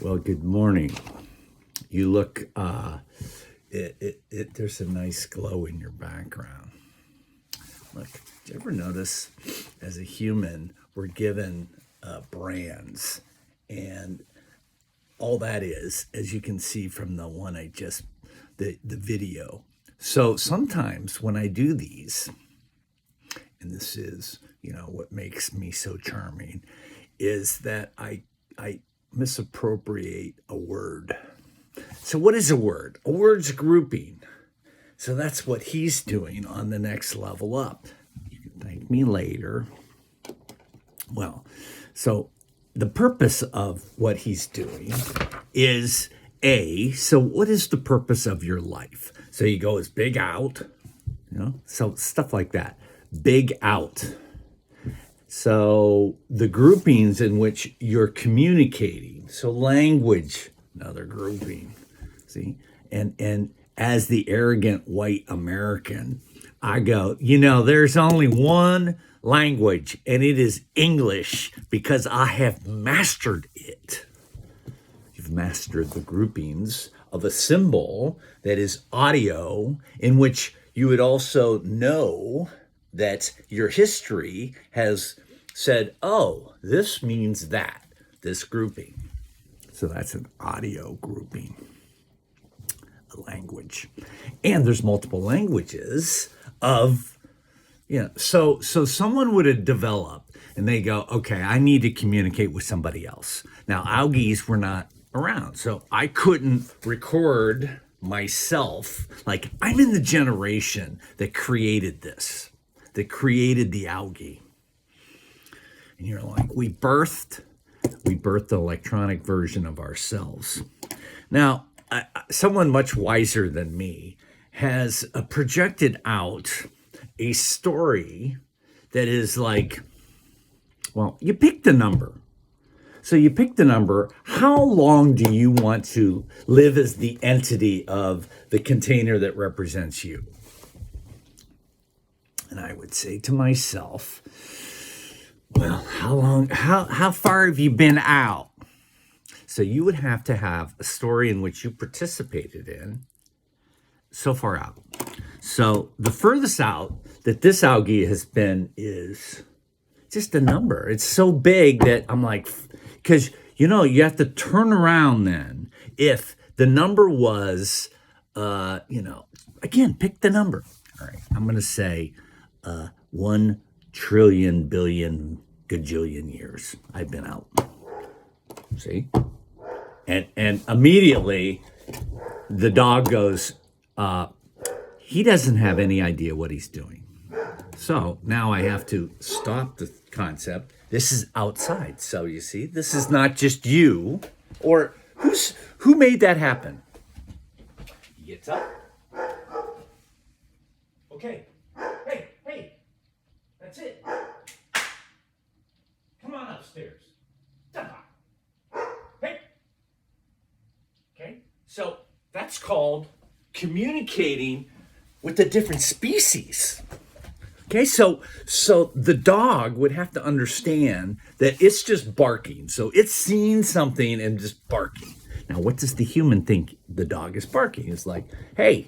Well, good morning. You look, there's a nice glow in your background. Look, did you ever notice as a human, we're given brands, and all that is, as you can see from the one the video. So sometimes when I do these, and this is, what makes me so charming, is that I misappropriate a word. So what is a word? A word's grouping. So that's what he's doing on the next level up. You can thank me later. Well, so the purpose of what he's doing is so what is the purpose of your life? So you go as big out, so stuff like that. Big out. So the groupings in which you're communicating. So language, another grouping. See? And as the arrogant white American, I go, there's only one language, and it is English because I have mastered it. You've mastered the groupings of a symbol that is audio, in which you would also know that your history has said, oh, this means that, this grouping. So that's an audio grouping, a language. And there's multiple languages of, so someone would have developed and they go, okay, I need to communicate with somebody else. Now, Augies were not around, so I couldn't record myself. Like, I'm in the generation that created this, that created the Augie. And you're like, we birthed the electronic version of ourselves. Now, someone much wiser than me has projected out a story that is like, well, you pick the number. So you pick the number. How long do you want to live as the entity of the container that represents you? And I would say to myself, well, how far have you been out? So you would have to have a story in which you participated in so far out. So the furthest out that this Augie has been is just a number. It's so big that I'm like, because, you have to turn around then. If the number was, again, pick the number. All right, I'm going to say 1 trillion billion gajillion years I've been out. See? And immediately the dog goes, he doesn't have any idea what he's doing. So now I have to stop the concept. This is outside. So you see, this is not just you. Or who made that happen? He gets up. Okay. Hey. That's it. Come on upstairs. Hey. Okay. So that's called communicating with the different species. Okay, so the dog would have to understand that it's just barking. So it's seeing something and just barking. Now, what does the human think the dog is barking? It's like, hey,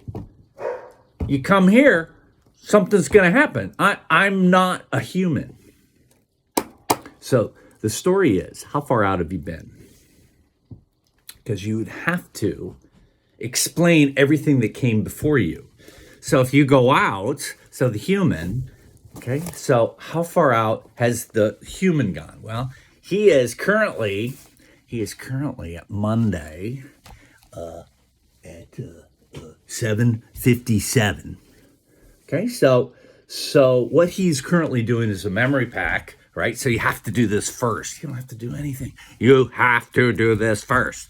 you come here, something's going to happen. I'm not a human. So the story is, how far out have you been? Because you would have to explain everything that came before you. So if you go out, so the human, okay, so how far out has the human gone? Well, he is currently at Monday at 7:57. Okay, so what he's currently doing is a memory pack, right? So you have to do this first. You don't have to do anything. You have to do this first.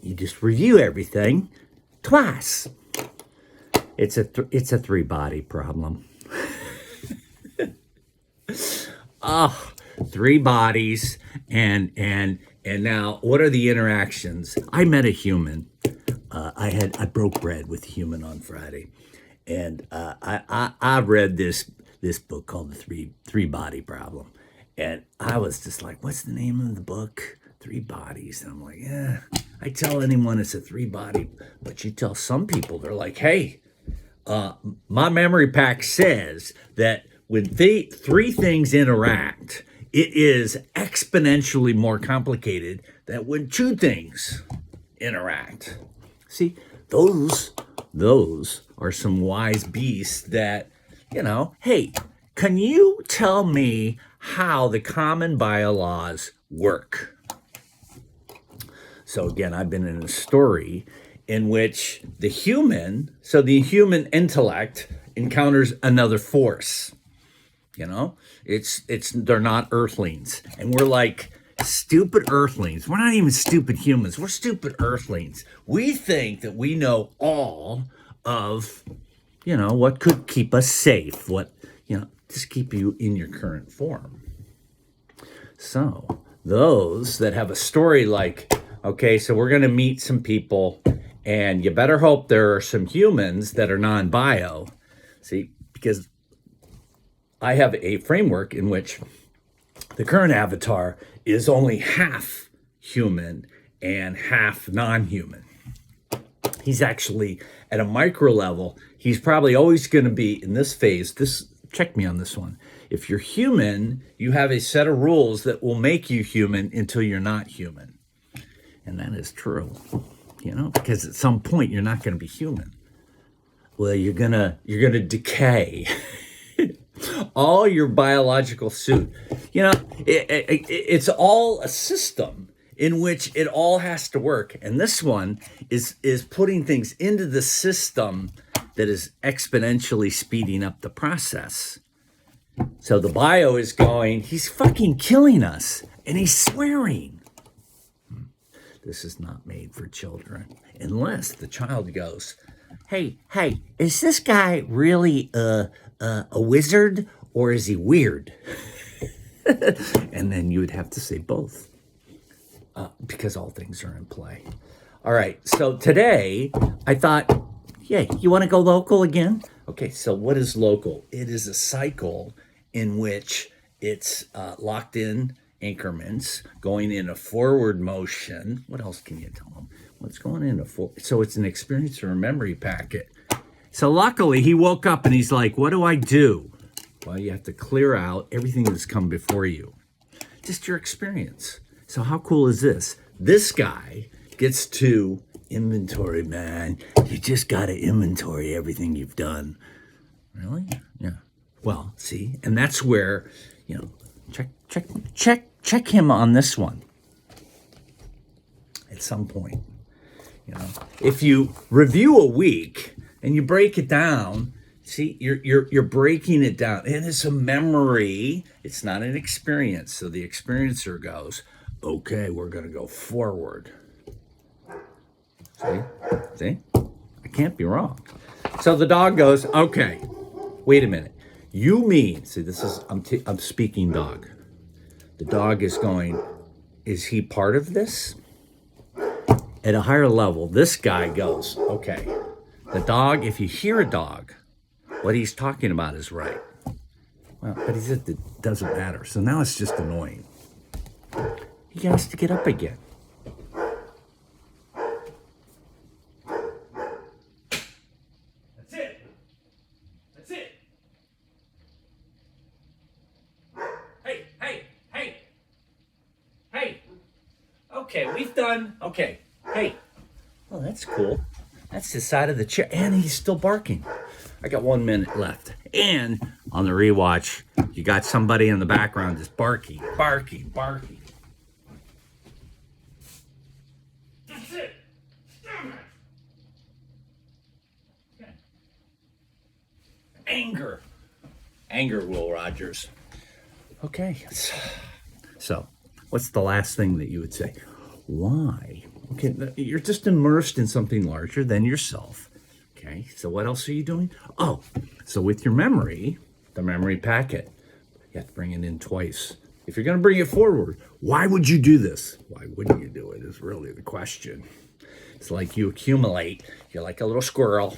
You just review everything twice. It's a 3-body problem. 3 bodies, and now what are the interactions? I met a human. I broke bread with a human on Friday, and I read this book called the three body problem, and I was just like, what's the name of the book? 3 bodies. And I'm like, yeah, I tell anyone it's a 3 body, but you tell some people, they're like, hey, my memory pack says that when 3 things interact, it is exponentially more complicated than when 2 things interact. See, those are some wise beasts that, hey, can you tell me how the common biolaws work? So again, I've been in a story in which the human intellect encounters another force. They're not earthlings. And we're like stupid earthlings. We're not even stupid humans. We're stupid earthlings. We think that we know all of, what could keep us safe, just keep you in your current form. So those that have a story like, okay, so we're going to meet some people and you better hope there are some humans that are non-bio. See, because I have a framework in which the current avatar is only half human and half non-human. He's actually at a micro level, he's probably always going to be in this phase. Check me on this one. If you're human, you have a set of rules that will make you human until you're not human. And that is true, because at some point you're not going to be human. Well, you're gonna decay. All your biological suit, it's all a system in which it all has to work. And this one is putting things into the system that is exponentially speeding up the process. So the bio is going, he's fucking killing us, and he's swearing. This is not made for children, unless the child goes, hey, is this guy really a wizard or is he weird? And then you would have to say both, because all things are in play. All right, so today I thought, you want to go local again? Okay, so what is local? It is a cycle in which it's locked in increments going in a forward motion. What else can you tell them? What's going in a forward? So it's an experience or a memory packet. So luckily he woke up and he's like, what do I do? Well, you have to clear out everything that's come before you. Just your experience. So how cool is this? This guy gets to inventory, man. You just got to inventory everything you've done. Really? Yeah. Well, see, and that's where, check him on this one. At some point, if you review a week and you break it down, see, you're breaking it down, and it's a memory. It's not an experience. So the experiencer goes, okay, we're going to go forward. See, I can't be wrong. So the dog goes, okay, wait a minute. You mean, see, this is, I'm speaking dog. The dog is going, is he part of this? At a higher level, this guy goes, okay, the dog, if you hear a dog, what he's talking about is right. Well, but he said it doesn't matter. So now it's just annoying. He has to get up again. That's it. That's it. Hey. Okay, we've done. Okay. Hey. Oh, that's cool. That's the side of the chair. And he's still barking. I got 1 minute left. And on the rewatch, you got somebody in the background just barking. That's it. Damn it. Okay. Anger, Will Rogers. Okay. So, what's the last thing that you would say? Why? Okay, you're just immersed in something larger than yourself. Okay, so what else are you doing? Oh, so with your memory, the memory packet, you have to bring it in twice. If you're going to bring it forward, why would you do this? Why wouldn't you do it is really the question. It's like you accumulate. You're like a little squirrel,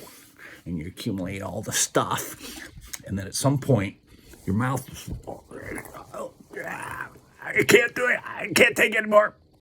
and you accumulate all the stuff. And then at some point, your mouth is, I can't do it. I can't take it anymore.